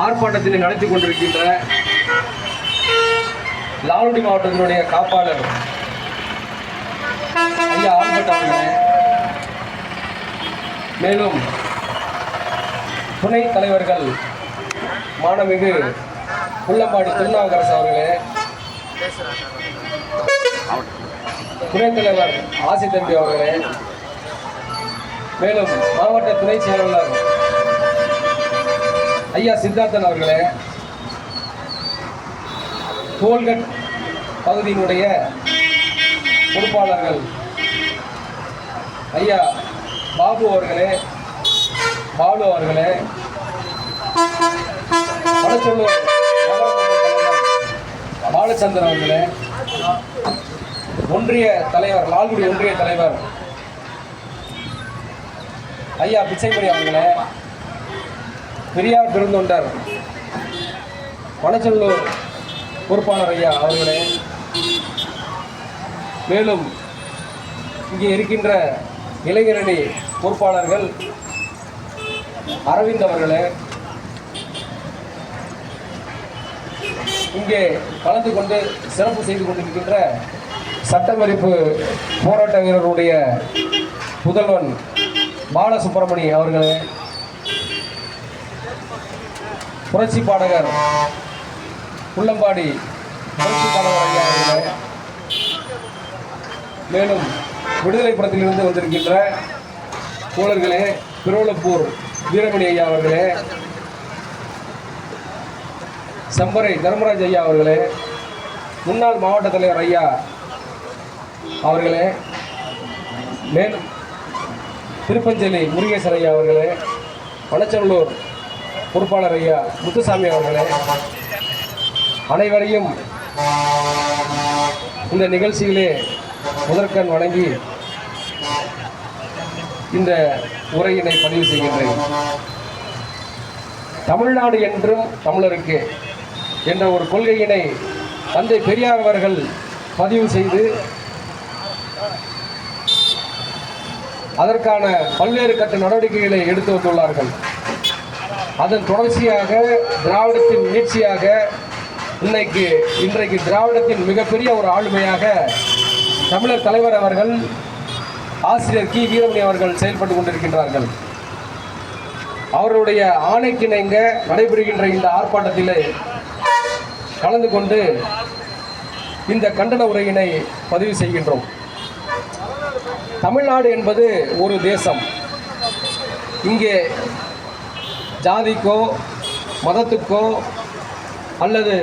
ஆர்ப்பாட்டத்தினை நடத்தி கொண்டிருக்கின்ற லால்குடி மாவட்டத்தினுடைய காப்பாளர் ஐயா ஆல்பர்ட் அவர்களே, மேலும் துணைத் தலைவர்கள் மாணமிகு புள்ளம்பாடி திருநாவுக்கரசு அவர்களே, துணைத் தலைவர் ஆசி தம்பி அவர்களே, மேலும் மாவட்ட துணை செயலாளர் ஐயா சித்தார்த்தன் அவர்களே, தோல்கட் பகுதியினுடைய பொறுப்பாளர்கள் ஐயா பாபு அவர்களே, பாலு அவர்களே, வடச்சொல்லூர் பாலச்சந்திரன் அவர்களே, ஒன்றிய தலைவர் லால்குடி ஒன்றிய தலைவர் ஐயா பிச்சைமணி அவர்களே, பெரியார் பெருந்தொண்டர் வடச்சொல்லூர் பொறுப்பாளர் ஐயா அவர்களே, மேலும் இங்கே இருக்கின்ற இளைஞரணி பொறுப்பாளர்கள் அரவிந்த் அவர்களே, இங்கே கலந்து கொண்டு சிறப்பு செய்து கொண்டிருக்கின்ற சட்டமறிப்பு போராட்ட வீரருடைய புதல்வன் பாலசுப்ரமணி அவர்களே, புரட்சி பாடகர் புள்ளம்பாடி புரட்சி பாடகர் ஐயா அவர்களே, மேலும் விடுதலை புறத்திலிருந்து வந்திருக்கின்ற தோழர்களே, திருவள்ளப்பூர் வீரமணி ஐயா அவர்களே, செம்பரை தர்மராஜ் ஐயா அவர்களே, முன்னாள் மாவட்ட தலைவர் ஐயா அவர்களே, மேலும் திருப்பஞ்சலி முருகேசன் ஐயா அவர்களே, வடச்சொல்லூர் பொறுப்பாளர் ஐயா முத்துசாமி அவர்களே, அனைவரையும் இந்த நிகழ்ச்சியிலே முதற்கண் வணங்கி இந்த உரையினை பதிவு செய்கின்றேன். தமிழ்நாடு என்றும் தமிழருக்கு என்ற ஒரு கொள்கையினை தந்தை பெரியார் அவர்கள் பதிவு செய்து அதற்கான பல்வேறு கட்ட நடவடிக்கைகளை எடுத்து வந்துள்ளார்கள். அதன் தொடர்ச்சியாக திராவிடத்தின் முயற்சியாக இன்றைக்கு திராவிடத்தின் மிகப்பெரிய ஒரு ஆளுமையாக தமிழர் தலைவர் அவர்கள் ஆசிரியர் கி வீரமணி அவர்கள் செயல்பட்டு கொண்டிருக்கின்றார்கள். அவருடைய ஆணைக்கிணங்க நடைபெறுகின்ற இந்த ஆர்ப்பாட்டத்திலே கலந்து கொண்டு இந்த கண்டன உரையினை பதிவு செய்கின்றோம். தமிழ்நாடு என்பது ஒரு தேசம். இங்கே ஜாதிக்கோ மதத்துக்கோ அல்லது